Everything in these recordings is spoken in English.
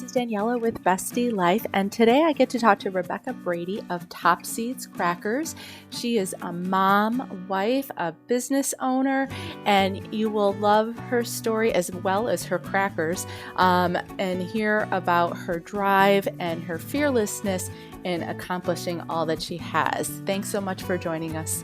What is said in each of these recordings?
is Daniela with Bestie Life, and today I get to talk to Rebecca Brady of Seedz Crackers. She is a mom, wife, a business owner, and you will love her story as well as her crackers, and hear about her drive and her fearlessness in accomplishing all that she has. Thanks so much for joining us.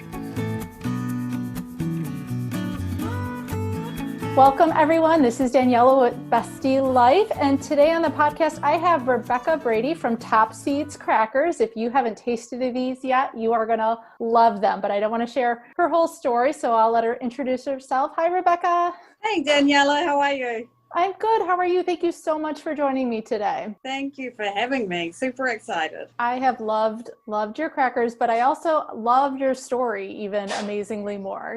Welcome, everyone. This is Daniela with Bestie Life, and today on the podcast, I have Rebecca Brady from Seedz Crackers. If you haven't tasted these yet, you are going to love them, but I don't want to share her whole story, so I'll let her introduce herself. Hi, Rebecca. Hey, Daniela. How are you? I'm good. How are you? Thank you so much for joining me today. Thank you for having me. Super excited. I have loved your crackers, but I also love your story even amazingly more.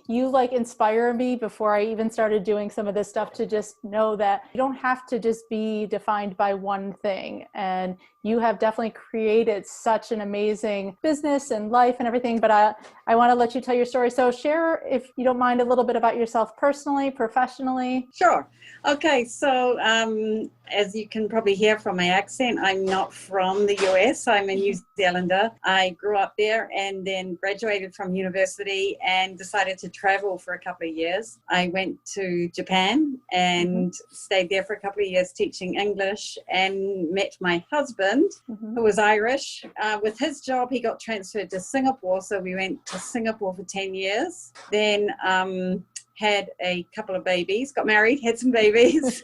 You like inspire me before I even started doing some of this stuff to just know that you don't have to just be defined by one thing. And you have definitely created such an amazing business and life and everything, but I want to let you tell your story. So share, if you don't mind, a little bit about yourself personally, professionally. Sure. Okay. So as you can probably hear from my accent, I'm not from the US. I'm a New Zealander. I grew up there and then graduated from university and decided to travel for a couple of years. I went to Japan and stayed there for a couple of years teaching English and met my husband, who was Irish. With his job, he got transferred to Singapore. So we went to Singapore for 10 years. Then had a couple of babies, got married, had some babies,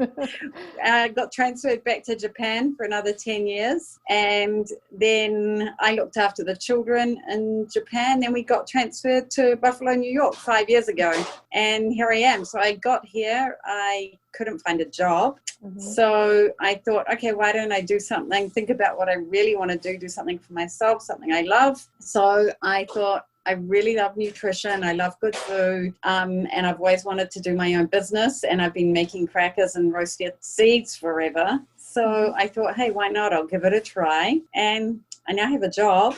got transferred back to Japan for another 10 years. And then I looked after the children in Japan. Then we got transferred to Buffalo, New York 5 years ago. And here I am. So I got here. I couldn't find a job. So I thought, okay, why don't I do something, think about what I really want to do something for myself, something I love. So I thought, I really love nutrition. I love good food. And I've always wanted to do my own business. And I've been making crackers and roasted seeds forever. So I thought, hey, why not? I'll give it a try. And I now have a job,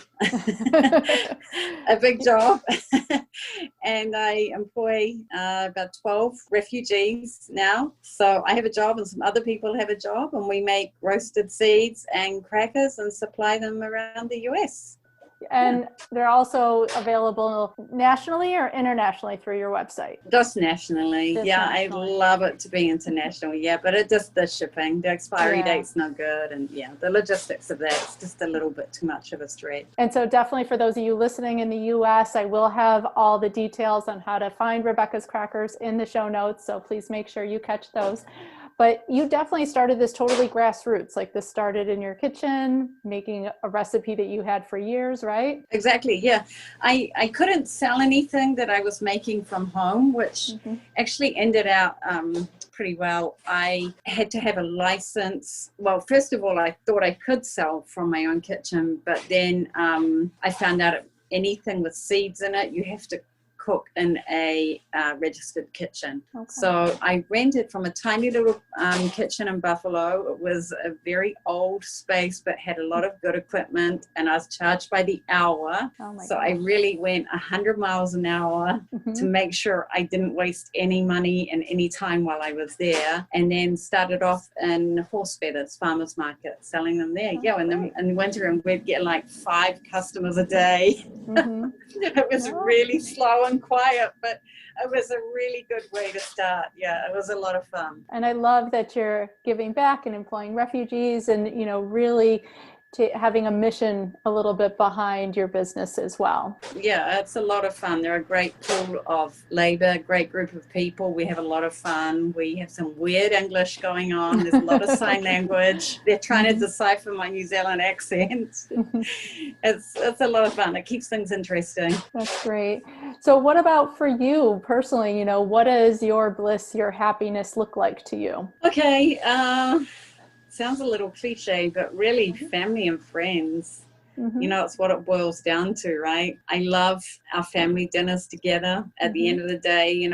a big job. And I employ about 12 refugees now. So I have a job and some other people have a job. And we make roasted seeds and crackers and supply them around the US. And they're also available nationally or internationally through your website? Just nationally. Nationally. I love it to be international. Yeah, but the shipping, the expiry date's not good. And the logistics of that's just a little bit too much of a stretch. And so definitely for those of you listening in the US, I will have all the details on how to find Rebecca's Crackers in the show notes. So please make sure you catch those. But you definitely started this totally grassroots, like this started in your kitchen, making a recipe that you had for years, right? Exactly, yeah. I couldn't sell anything that I was making from home, which actually ended out pretty well. I had to have a license. Well, first of all, I thought I could sell from my own kitchen, but then I found out anything with seeds in it, you have to cook in a registered kitchen. Okay. So I rented from a tiny little kitchen in Buffalo. It was a very old space, but had a lot of good equipment, and I was charged by the hour. So I really went 100 miles an hour to make sure I didn't waste any money and any time while I was there, and then started off in horse feathers, farmers market, selling them there. And then in winter, and we'd get like 5 customers a day. It was really slow and quiet, but it was a really good way to start. Yeah, it was a lot of fun. And I love that you're giving back and employing refugees and, really having a mission a little bit behind your business as well. Yeah, it's a lot of fun. They're a great pool of labor, great group of people. We have a lot of fun. We have some weird English going on. There's a lot of sign language. They're trying to decipher my New Zealand accent. It's a lot of fun. It keeps things interesting. That's great. So what about for you personally? What does your bliss, your happiness look like to you? Okay. Sounds a little cliche, but really family and friends. It's what it boils down to, right? I love our family dinners together. At the end of the day,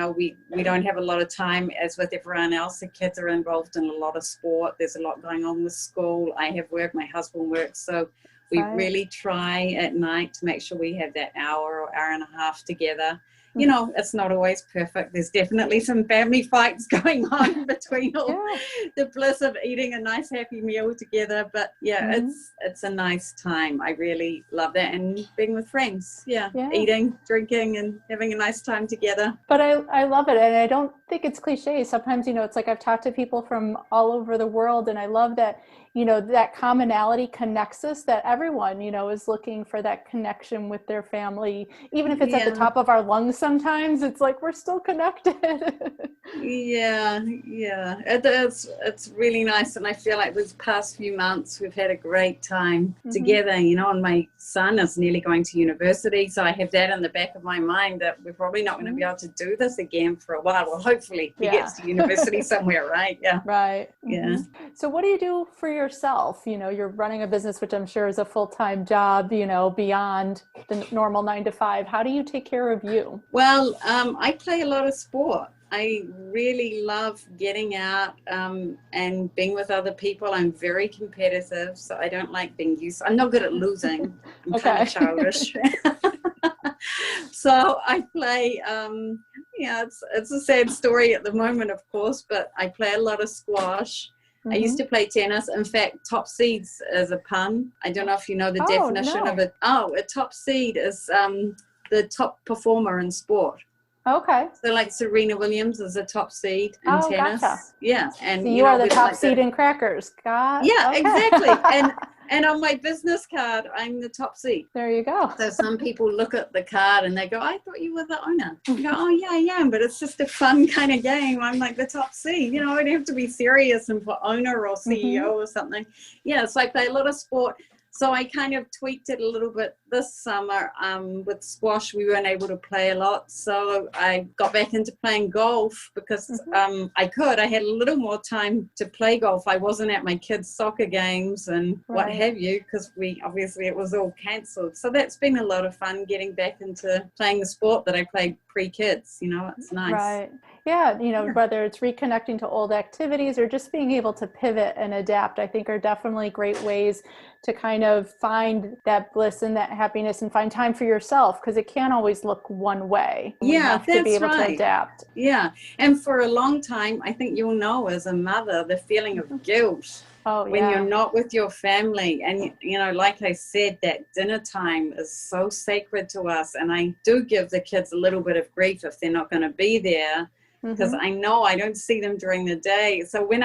we don't have a lot of time as with everyone else. The kids are involved in a lot of sport. There's a lot going on with school. I have work, my husband works. So we really try at night to make sure we have that hour or hour and a half together. you know, it's not always perfect. There's definitely some family fights going on between all the bliss of eating a nice happy meal together. But yeah, it's a nice time. I really love that, and being with friends. Yeah, eating, drinking, and having a nice time together. But I love it, and I don't think it's cliche. Sometimes, you know, it's like I've talked to people from all over the world, and I love that, you know, that commonality connects us, that everyone, you know, is looking for that connection with their family. Even if it's at the top of our lungs sometimes, it's like we're still connected. It's really nice. And I feel like these past few months, we've had a great time together, you know, and my son is nearly going to university. So I have that in the back of my mind that we're probably not going to be able to do this again for a while. Well, hopefully he gets to university somewhere, right? Yeah. Right. Yeah. So what do you do for yourself? You know, you're running a business, which I'm sure is a full-time job, you know, beyond the normal 9 to 5. How do you take care of you? Well, I play a lot of sport. I really love getting out and being with other people. I'm very competitive, so I don't like being used. I'm not good at losing. I'm kind of childish. So I play, it's a sad story at the moment, of course, but I play a lot of squash. I used to play tennis. In fact, top seeds is a pun. I don't know if you know the definition of it. Oh, a top seed is the top performer in sport. Okay. So like Serena Williams is a top seed in tennis. Gotcha. Yeah. And so you are the top seed in crackers. Exactly. And on my business card, I'm the top seed. There you go. So some people look at the card and they go, I thought you were the owner. I go, oh yeah, I am, but it's just a fun kind of game. I'm like the top seed. You know, I don't have to be serious and put owner or CEO or something. Yeah, so I play a lot of sport. So I kind of tweaked it a little bit this summer. With squash, we weren't able to play a lot. So I got back into playing golf because I had a little more time to play golf. I wasn't at my kids' soccer games and what have you, because it was all cancelled. So that's been a lot of fun getting back into playing the sport that I played pre-kids. You know, it's nice. Right. Yeah, you know, whether it's reconnecting to old activities or just being able to pivot and adapt, I think are definitely great ways to kind of find that bliss and that happiness and find time for yourself, because it can't always look one way. You have to be able to adapt. Yeah. And for a long time, I think you'll know as a mother, the feeling of guilt. When you're not with your family. And, you know, like I said, that dinner time is so sacred to us. And I do give the kids a little bit of grief if they're not going to be there, because I know I don't see them during the day. So when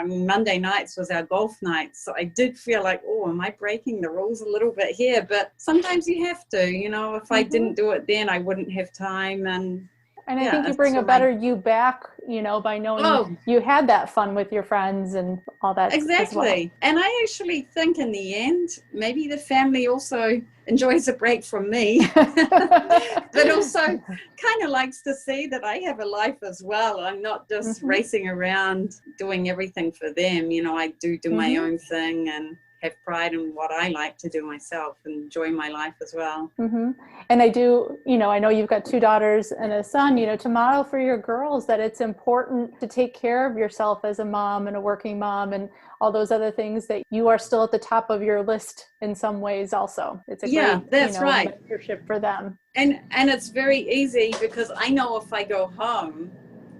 Monday nights was our golf night. So I did feel like, oh, am I breaking the rules a little bit here? But sometimes you have to, you know, if I didn't do it then, I wouldn't have time. And I think you bring a better you back, you know, by knowing you had that fun with your friends and all that. Exactly. And I actually think in the end, maybe the family also enjoys a break from me, but also kind of likes to see that I have a life as well. I'm not just racing around doing everything for them. You know, I do my own thing and have pride in what I like to do myself and enjoy my life as well. And I do, you know, I know you've got 2 daughters and a son, you know, to model for your girls that it's important to take care of yourself as a mom and a working mom and all those other things, that you are still at the top of your list in some ways also. It's a great, that's right, mentorship for them. And it's very easy because I know if I go home,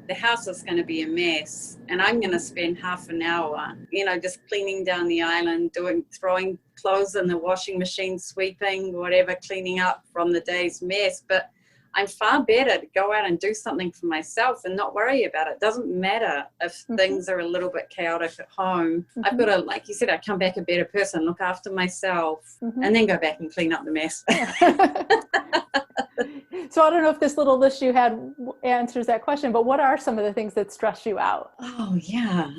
the house is going to be a mess and I'm going to spend half an hour, you know, just cleaning down the island, throwing clothes in the washing machine, sweeping, whatever, cleaning up from the day's mess. But I'm far better to go out and do something for myself and not worry about it. Doesn't matter if things are a little bit chaotic at home. I've got to, like you said, I come back a better person, look after myself, and then go back and clean up the mess. So I don't know if this little list you had answers that question, but what are some of the things that stress you out? Oh, yeah.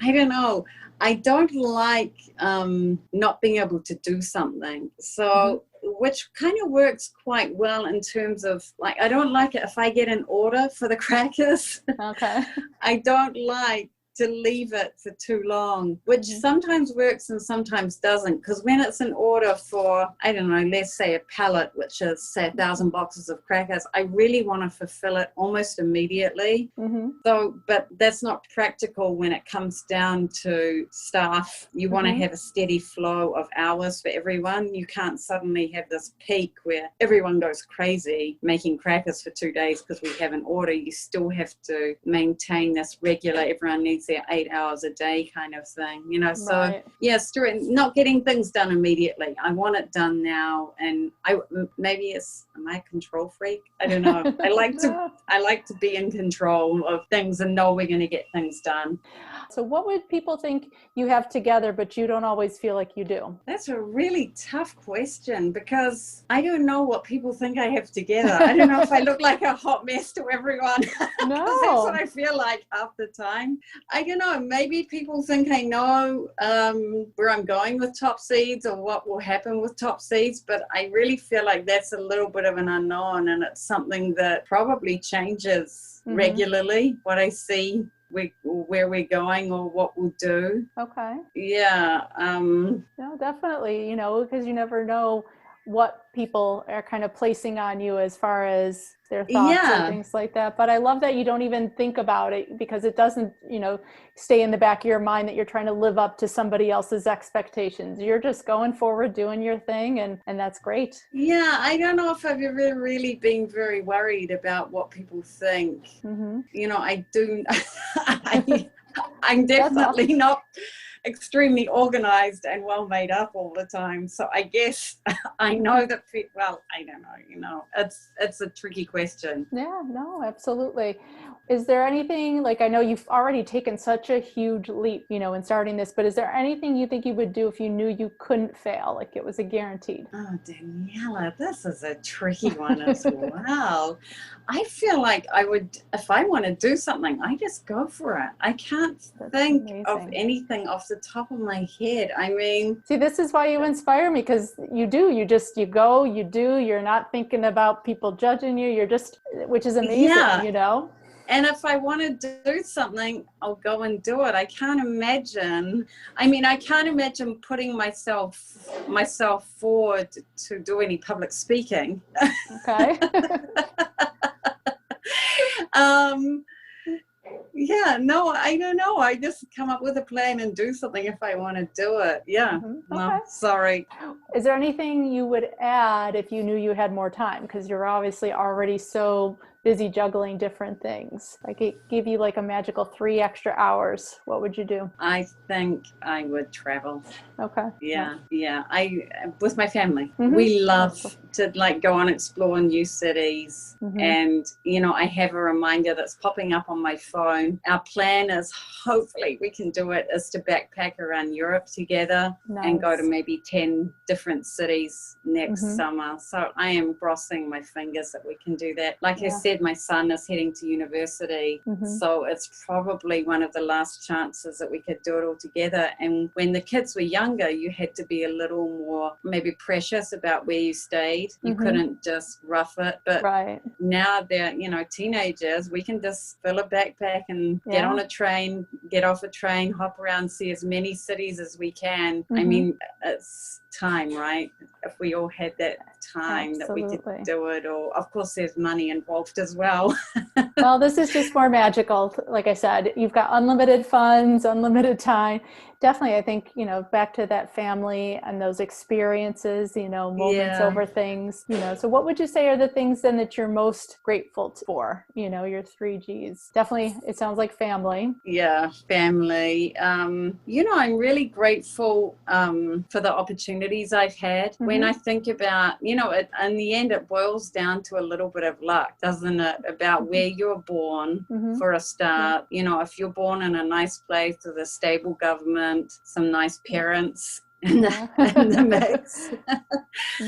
I don't know. I don't like not being able to do something. So, which kind of works quite well in terms of, like, I don't like it if I get an order for the crackers. Okay. I don't like to leave it for too long, which sometimes works and sometimes doesn't. Because when it's an order for, I don't know, let's say a pallet, which is say 1,000 boxes of crackers, I really want to fulfill it almost immediately. So, but that's not practical when it comes down to staff. You want to have a steady flow of hours for everyone. You can't suddenly have this peak where everyone goes crazy making crackers for 2 days because we have an order. You still have to maintain this regular, everyone needs their 8 hours a day kind of thing, you know. So yeah, not getting things done immediately. I want it done now, and maybe am I a control freak? I don't know. I like to be in control of things and know we're going to get things done. So what would people think you have together, but you don't always feel like you do? That's a really tough question, because I don't know what people think I have together. I don't know if I look like a hot mess to everyone. No. That's what I feel like half the time. I don't know. Maybe people think I know where I'm going with Top Seedz or what will happen with Top Seedz, but I really feel like that's a little bit of an unknown, and it's something that probably changes regularly, what I see where we're going or what we'll do. Okay. Yeah. No, definitely, you know, because you never know what people are kind of placing on you as far as their thoughts and things like that. But I love that you don't even think about it, because it doesn't, you know, stay in the back of your mind that you're trying to live up to somebody else's expectations. You're just going forward, doing your thing, and that's great. Yeah, I don't know if I've ever really been very worried about what people think. You know, I do. I'm definitely not extremely organized and well made up all the time. So I guess I know that, well, I don't know, you know, it's a tricky question. Yeah, no, absolutely. Is there anything, like, I know you've already taken such a huge leap, you know, in starting this, but is there anything you think you would do if you knew you couldn't fail, like it was a guaranteed? Oh, Daniela, this is a tricky one as well. I feel like I would, if I want to do something, I just go for it. I can't think of anything off the top of my head. I mean, see, this is why you inspire me, because you go, you do, you're not thinking about people judging you. You're just, which is amazing, you know? And if I want to do something, I'll go and do it. I can't imagine putting myself forward to do any public speaking. Okay. Yeah, no, I don't know. I just come up with a plan and do something if I want to do it. Yeah. No, sorry. Is there anything you would add if you knew you had more time? Because you're obviously already so busy juggling different things. Like, it give you like a magical 3 extra hours. What would you do? I think I would travel. Okay. Yeah. With my family. We love to like go and explore new cities. And, you know, I have a reminder that's popping up on my phone. Our plan is, hopefully we can do it, is to backpack around Europe together and go to maybe 10 different cities next summer. So I am crossing my fingers that we can do that. Like I said, my son is heading to university, so it's probably one of the last chances that we could do it all together. And when the kids were younger, you had to be a little more maybe precious about where you stayed. You couldn't just rough it. But now they're, you know, teenagers. We can just fill a backpack and get on a train, get off a train, hop around, see as many cities as we can. I mean, it's time, right? If we all had that time that we could do it, or of course there's money involved as well. Well, this is just more magical. Like I said, you've got unlimited funds, unlimited time. Definitely, I think, you know, back to that family and those experiences, you know, moments over things, you know. So what would you say are the things then that you're most grateful for, you know, your 3 Gs? Definitely, it sounds like family. Yeah, family. You know, I'm really grateful for the opportunities I've had. When I think about, you know, in the end, it boils down to a little bit of luck, doesn't it? About where you're born, for a start. You know, if you're born in a nice place with a stable government, some nice parents in the mix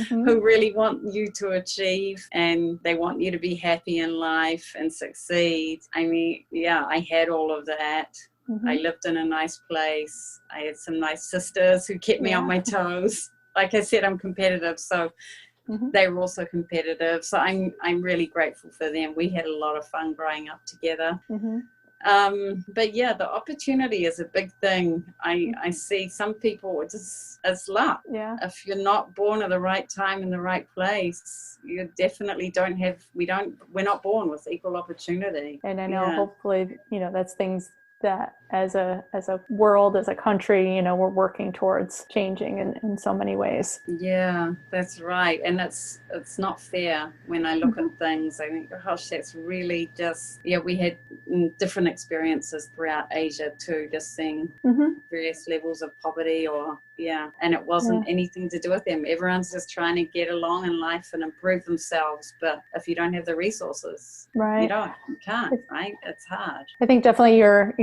who really want you to achieve, and they want you to be happy in life and succeed. I mean, yeah, I had all of that. I lived in a nice place. I had some nice sisters who kept me on my toes. Like I said, I'm competitive, so they were also competitive. So I'm really grateful for them. We had a lot of fun growing up together. But yeah, the opportunity is a big thing. I see some people, it's luck. Yeah. If you're not born at the right time in the right place, you definitely we're not born with equal opportunity. And I know hopefully, that's things that as a world, as a country, we're working towards changing in so many ways. Yeah, that's right. And it's not fair when I look at things. I think, gosh, that's really just, we had different experiences throughout Asia too, just seeing various levels of poverty and it wasn't anything to do with them. Everyone's just trying to get along in life and improve themselves. But if you don't have the resources, you can't, right? It's hard. I think definitely your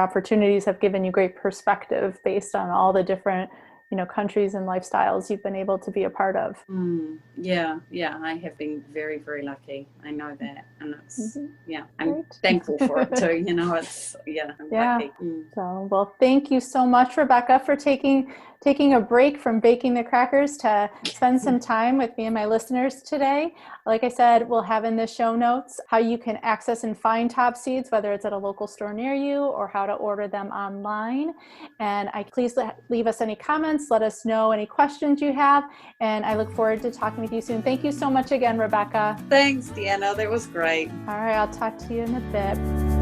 opportunities have given you great perspective based on all the different countries and lifestyles you've been able to be a part of. Yeah, I have been very, very lucky. I know that, and it's I'm thankful for it too. I'm lucky. So, well, thank you so much, Rebecca, for taking a break from baking the crackers to spend some time with me and my listeners today. Like I said, we'll have in the show notes how you can access and find Top Seedz, whether it's at a local store near you or how to order them online. And please leave us any comments, let us know any questions you have, and I look forward to talking with you soon. Thank you so much again, Rebecca. Thanks, Deanna. That was great. All right, I'll talk to you in a bit.